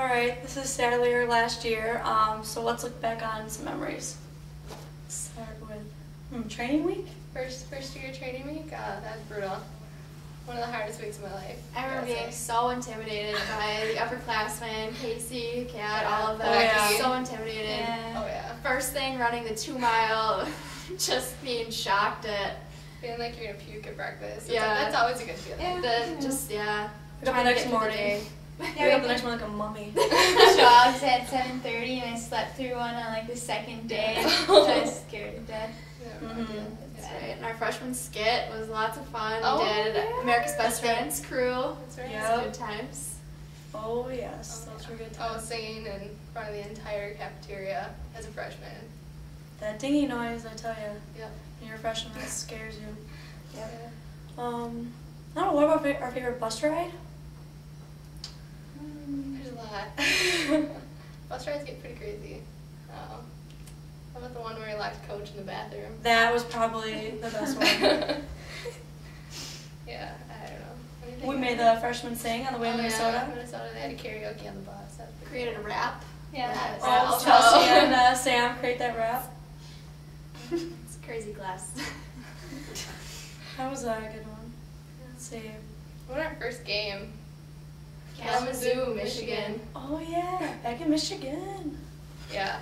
All right, this is sadly our last year, so let's look back on some memories. Start with training week. First year training week. That's brutal. One of the hardest weeks of my life. I remember being so intimidated by the upperclassmen, Casey, Kat, all of them. Oh, yeah. So intimidated. Yeah. Oh yeah. First thing, running the 2 mile, just being shocked at. Feeling like you're gonna puke at breakfast. Yeah. That's always a good feeling. Yeah. The just yeah. Wake up the trying to next get through the morning. day. Wake up the next morning like a mummy. Jogs at 7:30 and I slept through one on like the second day. I was scared to death. Yeah, Mhm. That's right. And our freshman skit was lots of fun. Oh, We did yeah. America's Best That's right. Friends crew. That's right. Yeah. Good times. Oh yes, those were good I was times. singing in front of the entire cafeteria as a freshman. That dingy noise, I tell you. Yep. When you're a freshman, that scares you. Yeah. I don't know. What about our favorite bus ride? There's a lot. Bus rides get pretty crazy. How about the one where we locked Coach in the bathroom? That was probably the best one. Yeah, I don't know. Anything We made else? the freshmen sing on the way to Oh, Minnesota. Yeah, Minnesota. They had a karaoke on the bus. That was pretty Created a cool. rap. Yeah. Yes. Oh, Also- Chelsea and Sam create that rap. It's a crazy class. That was a good one. Let's see. What was our first game? Kalamazoo, Michigan. Oh yeah, back in Michigan. Yeah.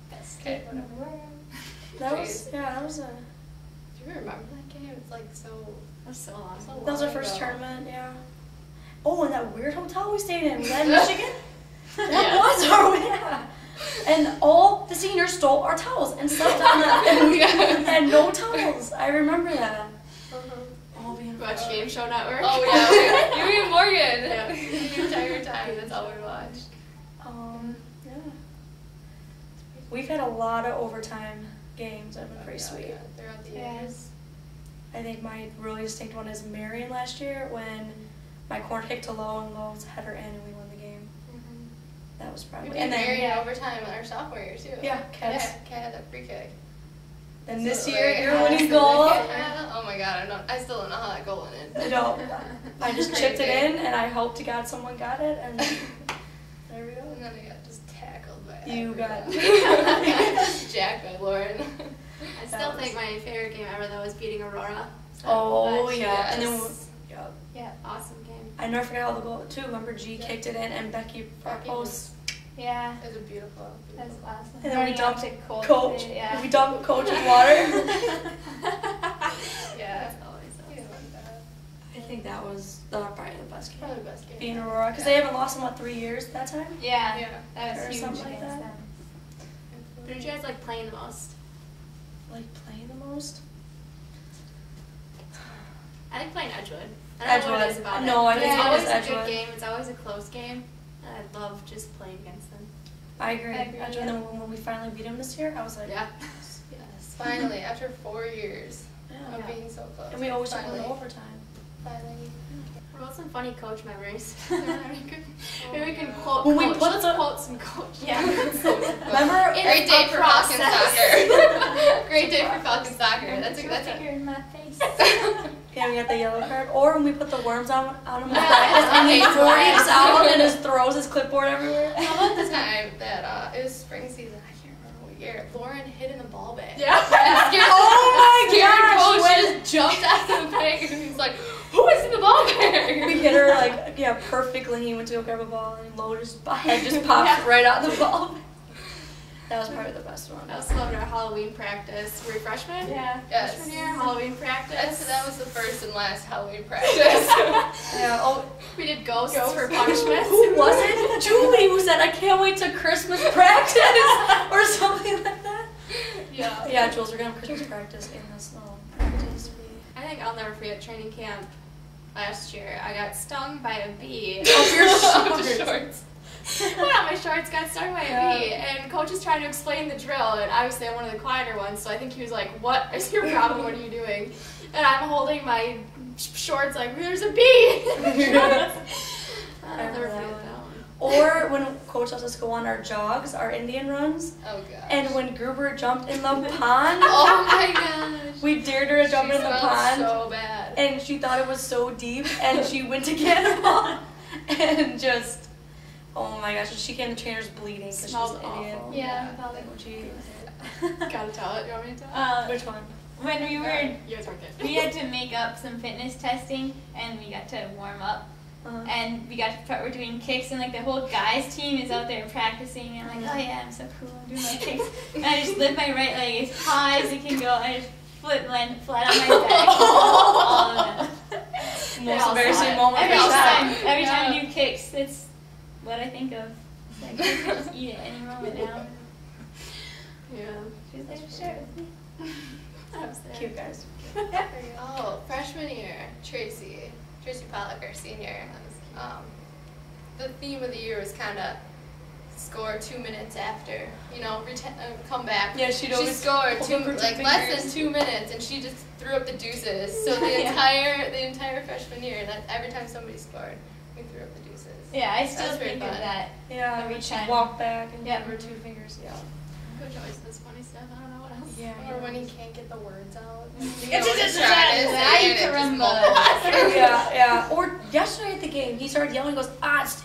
Best Okay, state in the world. That was that was a Do you remember that game? It's like so. That was so long. so that was our long first ago. tournament. Yeah. Oh, and that weird hotel we stayed in was that in Michigan? That Yes. was our yeah. And all the seniors stole our towels and slept on them, and we had no towels. I remember that. All being Watch Game Show Network. Oh yeah, you and Morgan. Yeah. The entire time. That's all we watched. Yeah. We've had a lot of overtime games that have been pretty Yeah, sweet. yeah, throughout the Yeah. years. I think my really distinct one is Marion last year when my corner kicked to Low and Low's header in and we won the game. That was We probably. beat And then Marion in overtime in our sophomore year too. Yeah, Kat's- Kat had that free kick. then this So, year like, your winning goal. Oh my god, I still don't know how that goal went in. I don't. I just chipped it Crazy. in and I hope to God someone got it and there we go. And then I got just tackled by You got- just jacked by Lauren. I still think my favorite game ever though was beating Aurora. So Oh much. yeah, and then Yes. yeah. Yeah. Awesome game. I never forgot how the goal too. Remember G kicked it in and Becky for our Becky post. Yeah. It was a beautiful. That's awesome. And then we Running up dumped to Coach. Yeah. We dumped Coach with water. Yeah. That's always Yeah, awesome. like that. I think that was probably the best game. Probably the best game. Being Aurora, because they haven't lost in what 3 years that time. Yeah. Yeah. That Or was huge something like against that. them. Who did you guys like playing the most? Like playing the most. I think playing Edgewood. I don't know what it is Edgewood. about No, it. I but think it's it always is a Edgewood. good game. It's always a close game. And I love just playing against them. I agree. I agree, And yeah. then when we finally beat him this year, I was like, Yeah. Yes. Finally, after 4 years yeah. of being so close. And we always took finally, it overtime. Finally. What about some funny coach memories? Maybe we can quote When we coach. put Let's the- quote some coach. Yeah. Remember? It's Great day a for Falcon process. soccer. Great day for Falcon soccer. That's Your a finger in my face. Yeah, we got the yellow card. Or when we put the worms on him Yeah, and he I hate freaks worms. out and just throws his clipboard everywhere. How about the time that it was spring season? I can't remember what year. Lauren hid in the ball bag. Yeah. And scared, Oh my scared gosh, coach when- just jumped out of the bag and he's like, "Who is in the ball bag?" We hit her like perfectly. He went to go grab a ball and Lo just head just popped right out of the ball. That was probably the best one. I also loved our Halloween practice. Were you freshmen? Yeah. Yes. Freshman year, Halloween practice. That was the first and last Halloween practice. Yeah. Oh, We did ghosts for punishments. who was it? Julie who said, "I can't wait to Christmas practice" or something like that. Yeah. Yeah, Jules, we're gonna have Christmas practice in the snow. Practice. I think I'll never forget training camp last year. I got stung by a bee. Off your The shorts. shorts. Yeah, my shorts got stung by a Yeah. bee, and coach is trying to explain the drill, and obviously I'm one of the quieter ones, so I think he was like, "What is your problem? What are you doing?" And I'm holding my shorts like, "There's a bee." I'll remember never that forget one. that one. Or when Coach lets us go on our jogs, our Indian runs, Oh god. and when Gruber jumped in the pond, Oh my gosh. we dared her to jump She in the smelled pond, so bad. and she thought it was so deep, and she went to cannonball, and just, Oh my gosh, she came, the trainer's bleeding because she's Smells an idiot. awful. Yeah. Like, when she, Gotta tell it. You want me to tell it? which one? When we were, You guys weren't we had to make up some fitness testing, and we got to warm up. And we got to the part we're doing kicks, and like the whole guys team is out there practicing, and I'm like, oh yeah, I'm so cool, I'm doing my kicks. And I just lift my right leg as high as it can go, and I just land flat on my back. All of them. Most all embarrassing saw it. moment Every of your life. time, every time I do kicks, it's what I think of. It's like, I could just eat it any moment now. Yeah. She's there to share it with me. I was there. Cute guys. Oh, freshman year, Tracy Pollock, our senior. The theme of the year was kind of score 2 minutes after, come back. Yeah, she'd She always scored hold up her two less fingers. than 2 minutes, and she just threw up the deuces. So the Yeah. entire freshman year, that every time somebody scored, we threw up the deuces. Yeah, I still That's pretty think of fun. that. Yeah, Every when she'd time. walk back and Yeah. give her 2 fingers. Yeah. Coach always says funny stuff. I don't know what else. Yeah. Or when he can't get the words out. Ay, caramba. Yeah. Or yesterday at the game, he started yelling. He goes,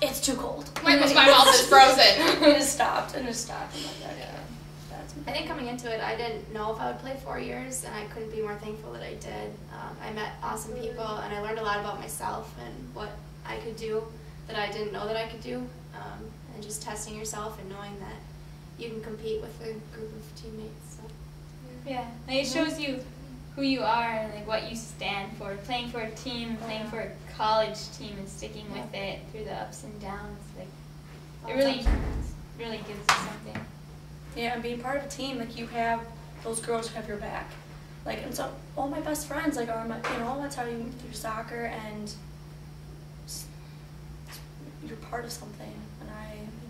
it's too cold. My mouth is frozen. He just stopped and just stopped. I'm like, okay. Yeah. That's I think coming into it, I didn't know if I would play 4 years, and I couldn't be more thankful that I did. I met awesome people, and I learned a lot about myself and what I could do that I didn't know that I could do, and just testing yourself and knowing that you can compete with a group of teammates. So. Yeah, like it shows you who you are and like what you stand for. Playing for a team, playing for a college team, and sticking with it through the ups and downs. Like it really gives you something. Yeah, and being part of a team, like you have those girls who have your back. Like, and so all my best friends, like, are my, that's how you do soccer, and you're part of something, and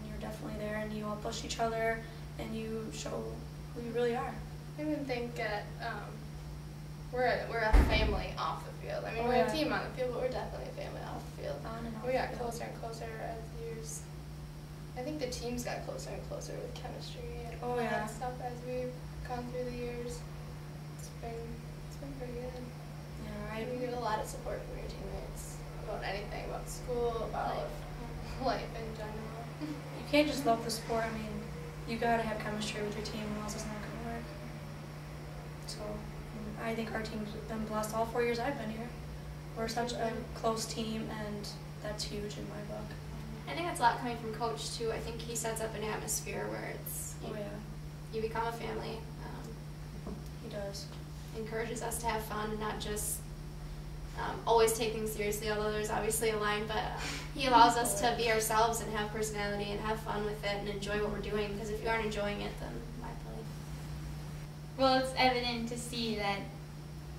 you're definitely there, and you all push each other, and you show who you really are. I even think we're a family off the field. I mean, Oh, we're yeah. a team on the field, but we're definitely a family off the field. On and off We got the field. closer and closer as years. I think the teams got closer and closer with chemistry and Oh, all yeah. that stuff as we've gone through the years. It's been pretty good. Yeah, You get a lot of support from your teammates about anything, about school, about life in general. You can't just love the sport. I mean, you gotta have chemistry with your team, or else it's not gonna work. So, I think our team's been blessed all 4 years I've been here. We're such a close team, and that's huge in my book. I think that's a lot coming from Coach, too. I think he sets up an atmosphere where Oh yeah, you become a family. he does. Encourages us to have fun and not just always take things seriously, although there's obviously a line, but he allows us to be ourselves and have personality and have fun with it and enjoy what we're doing, because if you aren't enjoying it, then why play? Well, it's evident to see that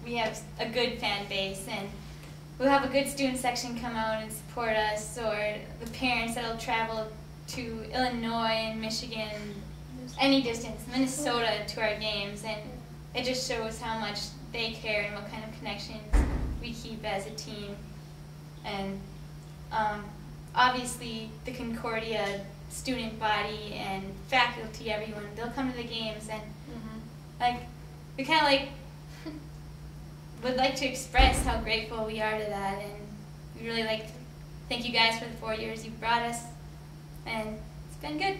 we have a good fan base, and we'll have a good student section come out and support us, or the parents that'll travel to Illinois and Michigan, any distance, Minnesota, to our games, and it just shows how much they care and what kind of connections we keep as a team. And obviously the Concordia student body and faculty, everyone, they'll come to the games, and like we kind of like would like to express how grateful we are to that, and we really like to thank you guys for the 4 years you've brought us, and it's been good.